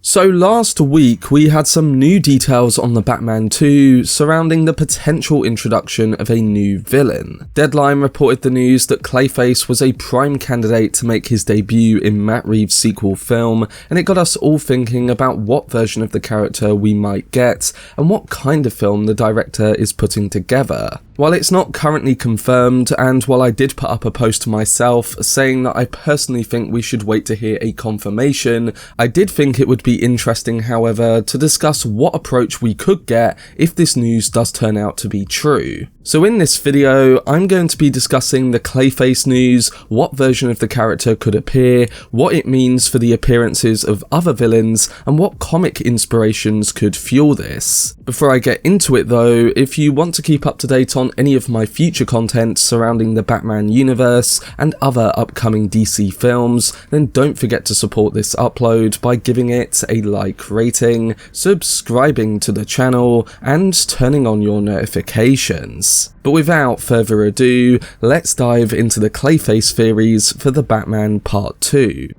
So last week we had some new details on The Batman 2 surrounding the potential introduction of a new villain. Deadline reported the news that Clayface was a prime candidate to make his debut in Matt Reeves' sequel film, and it got us all thinking about what version of the character we might get and what kind of film the director is putting together. While it's not currently confirmed, and while I did put up a post myself saying that I personally think we should wait to hear a confirmation, I did think it would be interesting, however, to discuss what approach we could get if this news does turn out to be true. So in this video, I'm going to be discussing the Clayface news, what version of the character could appear, what it means for the appearances of other villains, and what comic inspirations could fuel this. Before I get into it though, if you want to keep up to date on any of my future content surrounding the Batman universe and other upcoming DC films, then don't forget to support this upload by giving it a like rating, subscribing to the channel, and turning on your notifications. But without further ado, let's dive into the Clayface theories for The Batman Part 2.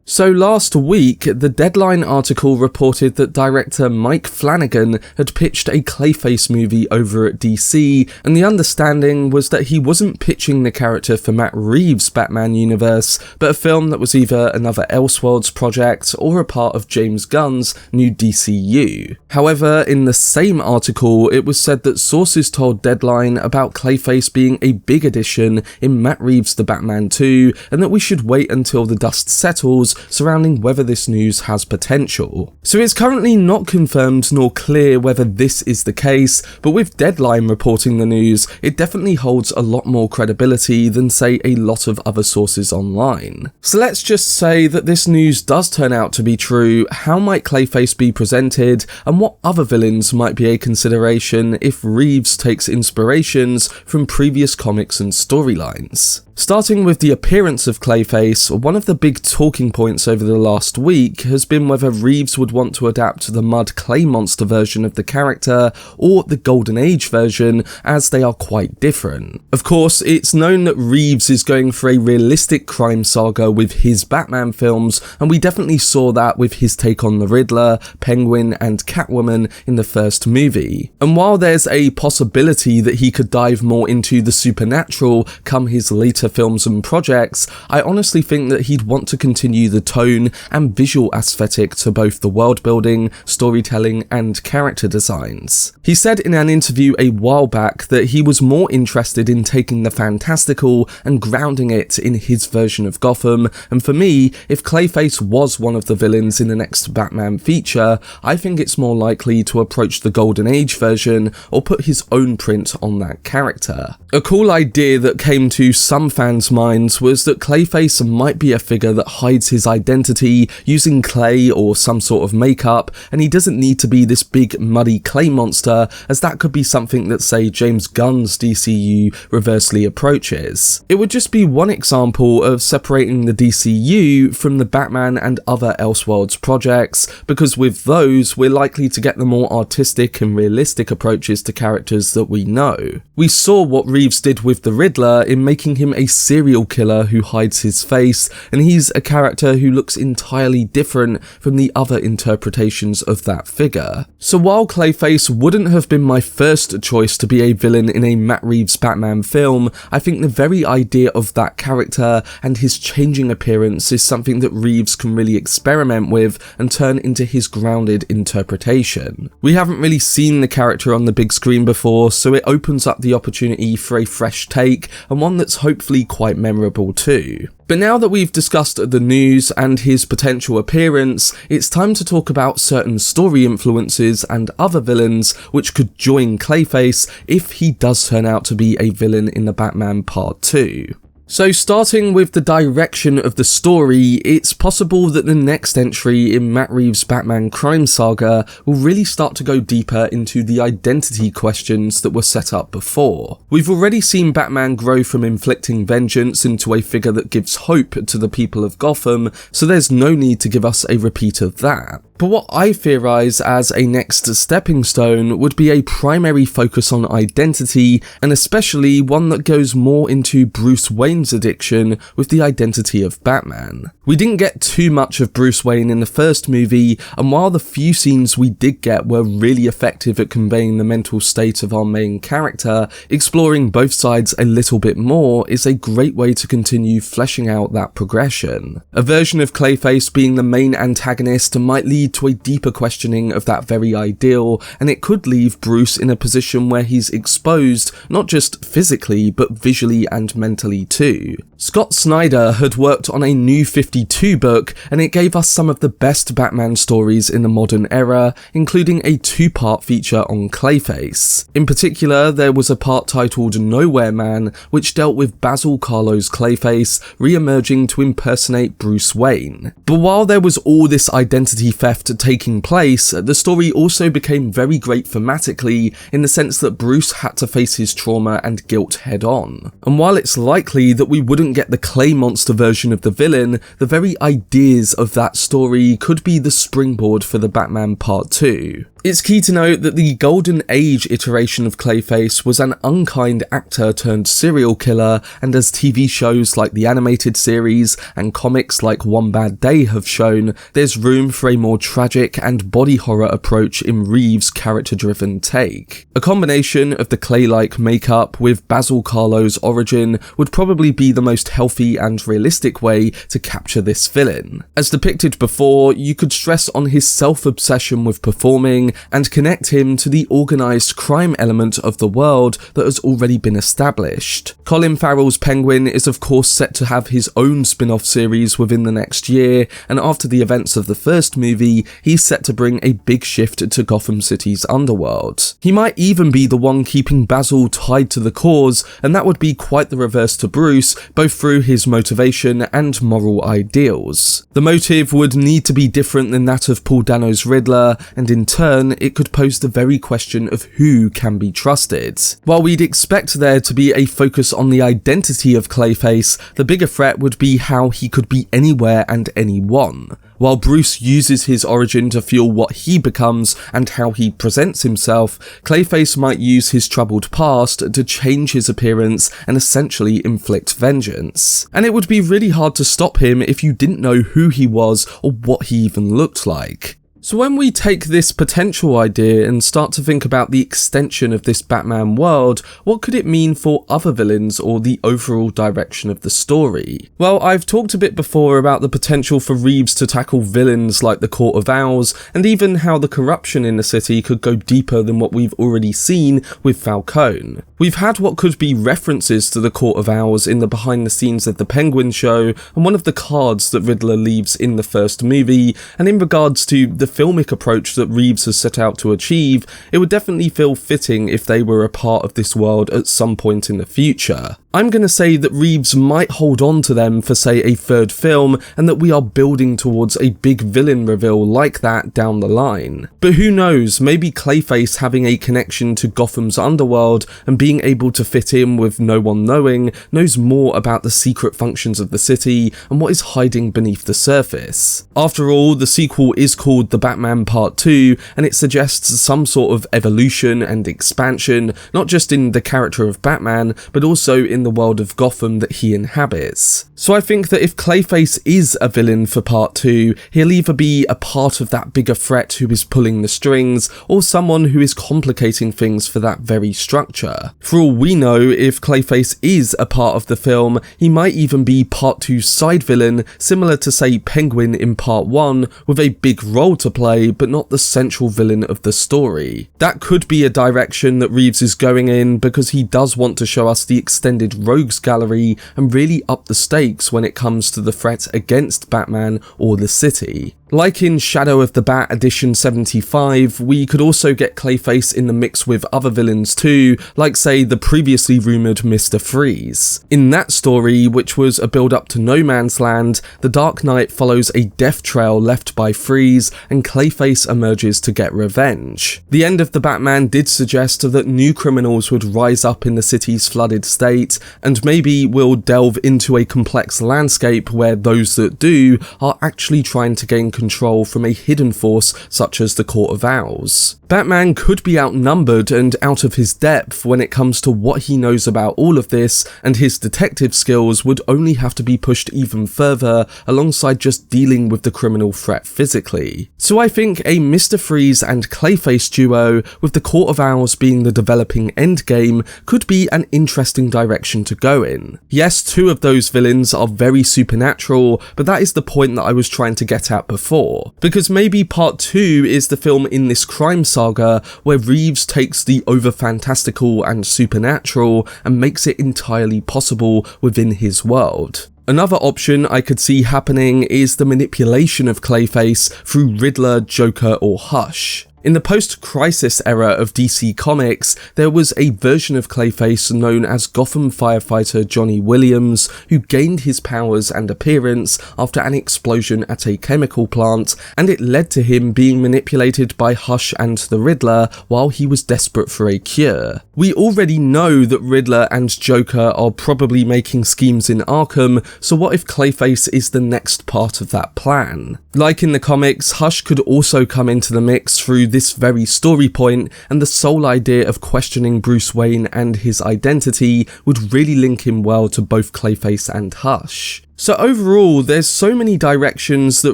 So last week, the Deadline article reported that director Mike Flanagan had pitched a Clayface movie over at DC, and the understanding was that he wasn't pitching the character for Matt Reeves' Batman universe, but a film that was either another Elseworlds project or a part of James Gunn's new DCU. However, in the same article, it was said that sources told Deadline about Clayface being a big addition in Matt Reeves' The Batman 2, and that we should wait until the dust settles surrounding whether this news has potential. So it's currently not confirmed nor clear whether this is the case, but with Deadline reporting the news, it definitely holds a lot more credibility than say a lot of other sources online. So let's just say that this news does turn out to be true. How might Clayface be presented, and what other villains might be a consideration if Reeves takes inspirations from previous comics and storylines? Starting with the appearance of Clayface, one of the big talking points over the last week has been whether Reeves would want to adapt the Mud Clay Monster version of the character or the Golden Age version, as they are quite different. Of course, it's known that Reeves is going for a realistic crime saga with his Batman films, and we definitely saw that with his take on the Riddler, Penguin, and Catwoman in the first movie. And while there's a possibility that he could dive more into the supernatural come his later films and projects, I honestly think that he'd want to continue the tone and visual aesthetic to both the world building, storytelling, and character designs. He said in an interview a while back that he was more interested in taking the fantastical and grounding it in his version of Gotham, and for me, if Clayface was one of the villains in the next Batman feature, I think it's more likely to approach the Golden Age version or put his own print on that character. A cool idea that came to some fans' minds was that Clayface might be a figure that hides his identity using clay or some sort of makeup, and he doesn't need to be this big muddy clay monster, as that could be something that, say, James Gunn's DCU reversely approaches. It would just be one example of separating the DCU from the Batman and other Elseworlds projects, because with those, we're likely to get the more artistic and realistic approaches to characters that we know. We saw what Reeves did with the Riddler in making him a serial killer who hides his face, and he's a character who looks entirely different from the other interpretations of that figure. So while Clayface wouldn't have been my first choice to be a villain in a Matt Reeves Batman film, I think the very idea of that character and his changing appearance is something that Reeves can really experiment with and turn into his grounded interpretation. We haven't really seen the character on the big screen before, so it opens up the opportunity for a fresh take, and one that's hopefully quite memorable too. But now that we've discussed the news and his potential appearance, it's time to talk about certain story influences and other villains which could join Clayface if he does turn out to be a villain in the Batman Part 2. So starting with the direction of the story, it's possible that the next entry in Matt Reeves' Batman crime saga will really start to go deeper into the identity questions that were set up before. We've already seen Batman grow from inflicting vengeance into a figure that gives hope to the people of Gotham, so there's no need to give us a repeat of that. But what I theorise as a next stepping stone would be a primary focus on identity, and especially one that goes more into Bruce Wayne's addiction with the identity of Batman. We didn't get too much of Bruce Wayne in the first movie, and while the few scenes we did get were really effective at conveying the mental state of our main character, exploring both sides a little bit more is a great way to continue fleshing out that progression. A version of Clayface being the main antagonist might lead to a deeper questioning of that very ideal, and it could leave Bruce in a position where he's exposed, not just physically, but visually and mentally too. Scott Snyder had worked on a New 52 book, and it gave us some of the best Batman stories in the modern era, including a two-part feature on Clayface. In particular, there was a part titled Nowhere Man, which dealt with Basil Karlo's Clayface re-emerging to impersonate Bruce Wayne. But while there was all this identity theft taking place, the story also became very great thematically in the sense that Bruce had to face his trauma and guilt head on. And while it's likely that we wouldn't get the clay monster version of the villain, the very ideas of that story could be the springboard for the Batman Part 2. It's key to note that the Golden Age iteration of Clayface was an unkind actor turned serial killer, and as TV shows like the animated series and comics like One Bad Day have shown, there's room for a more tragic and body horror approach in Reeves' character-driven take. A combination of the clay-like makeup with Basil Karlo's origin would probably be the most healthy and realistic way to capture this villain. As depicted before, you could stress on his self-obsession with performing and connect him to the organised crime element of the world that has already been established. Colin Farrell's Penguin is of course set to have his own spin-off series within the next year, and after the events of the first movie, he's set to bring a big shift to Gotham City's underworld. He might even be the one keeping Basil tied to the cause, and that would be quite the reverse to Bruce, both through his motivation and moral ideals. The motive would need to be different than that of Paul Dano's Riddler, and in turn, it could pose the very question of who can be trusted. While we'd expect there to be a focus on the identity of Clayface, the bigger threat would be how he could be anywhere and anyone. While Bruce uses his origin to fuel what he becomes and how he presents himself, Clayface might use his troubled past to change his appearance and essentially inflict vengeance. And it would be really hard to stop him if you didn't know who he was or what he even looked like. So when we take this potential idea and start to think about the extension of this Batman world, what could it mean for other villains or the overall direction of the story? Well, I've talked a bit before about the potential for Reeves to tackle villains like the Court of Owls, and even how the corruption in the city could go deeper than what we've already seen with Falcone. We've had what could be references to the Court of Owls in the behind the scenes of the Penguin show, and one of the cards that Riddler leaves in the first movie, and in regards to the filmic approach that Reeves has set out to achieve, it would definitely feel fitting if they were a part of this world at some point in the future. I'm going to say that Reeves might hold on to them for, say, a third film, and that we are building towards a big villain reveal like that down the line. But who knows, maybe Clayface having a connection to Gotham's underworld and being able to fit in with no one knowing, knows more about the secret functions of the city and what is hiding beneath the surface. After all, the sequel is called The Batman Part 2, and it suggests some sort of evolution and expansion, not just in the character of Batman, but also in the world of Gotham that he inhabits. So I think that if Clayface is a villain for Part 2, he'll either be a part of that bigger threat who is pulling the strings, or someone who is complicating things for that very structure. For all we know, if Clayface is a part of the film, he might even be Part 2's side villain, similar to, say, Penguin in Part 1, with a big role to play, but not the central villain of the story. That could be a direction that Reeves is going in, because he does want to show us the extended rogues gallery and really up the stakes when it comes to the threat against Batman or the city. Like in Shadow of the Bat Edition 75, we could also get Clayface in the mix with other villains too, like say the previously rumoured Mr. Freeze. In that story, which was a build-up to No Man's Land, the Dark Knight follows a death trail left by Freeze, and Clayface emerges to get revenge. The end of the Batman did suggest that new criminals would rise up in the city's flooded state, and maybe we'll delve into a complex landscape where those that do are actually trying to gain control from a hidden force such as the Court of Owls. Batman could be outnumbered and out of his depth when it comes to what he knows about all of this, and his detective skills would only have to be pushed even further alongside just dealing with the criminal threat physically. So I think a Mr. Freeze and Clayface duo, with the Court of Owls being the developing endgame, could be an interesting direction to go in. Yes, two of those villains are very supernatural, but that is the point that I was trying to get at before. Because maybe part 2 is the film in this crime saga where Reeves takes the over-fantastical and supernatural and makes it entirely possible within his world. Another option I could see happening is the manipulation of Clayface through Riddler, Joker or Hush. In the post-crisis era of DC Comics, there was a version of Clayface known as Gotham firefighter Johnny Williams, who gained his powers and appearance after an explosion at a chemical plant, and it led to him being manipulated by Hush and the Riddler while he was desperate for a cure. We already know that Riddler and Joker are probably making schemes in Arkham, so what if Clayface is the next part of that plan? Like in the comics, Hush could also come into the mix through this very story point, and the sole idea of questioning Bruce Wayne and his identity would really link him well to both Clayface and Hush. So overall, there's so many directions that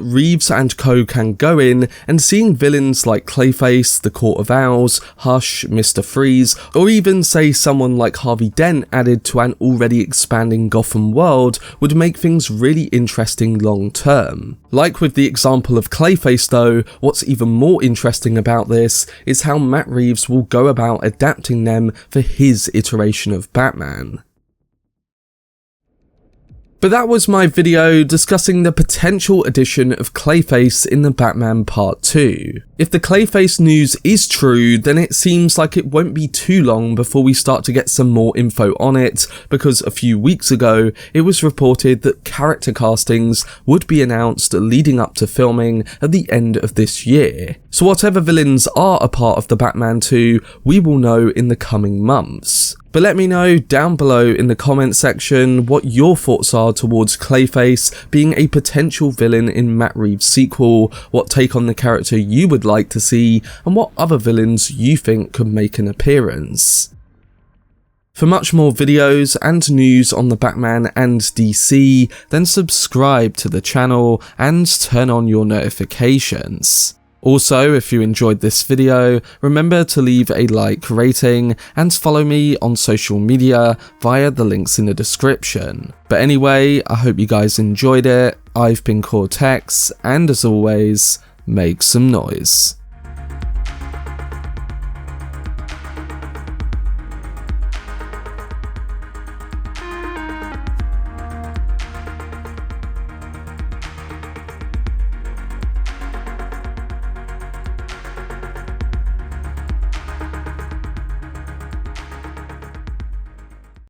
Reeves and co can go in, and seeing villains like Clayface, the Court of Owls, Hush, Mr. Freeze, or even say someone like Harvey Dent added to an already expanding Gotham world would make things really interesting long term. Like with the example of Clayface though, what's even more interesting about this is how Matt Reeves will go about adapting them for his iteration of Batman. But that was my video discussing the potential addition of Clayface in the Batman Part 2. If the Clayface news is true, then it seems like it won't be too long before we start to get some more info on it, because a few weeks ago, it was reported that character castings would be announced leading up to filming at the end of this year. So whatever villains are a part of the Batman 2, we will know in the coming months. But let me know down below in the comment section what your thoughts are towards Clayface being a potential villain in Matt Reeves' sequel, what take on the character you would like to see, and what other villains you think could make an appearance. For much more videos and news on the Batman and DC, then subscribe to the channel and turn on your notifications. Also, if you enjoyed this video, remember to leave a like, rating, and follow me on social media via the links in the description. But anyway, I hope you guys enjoyed it. I've been Cortex, and as always, make some noise.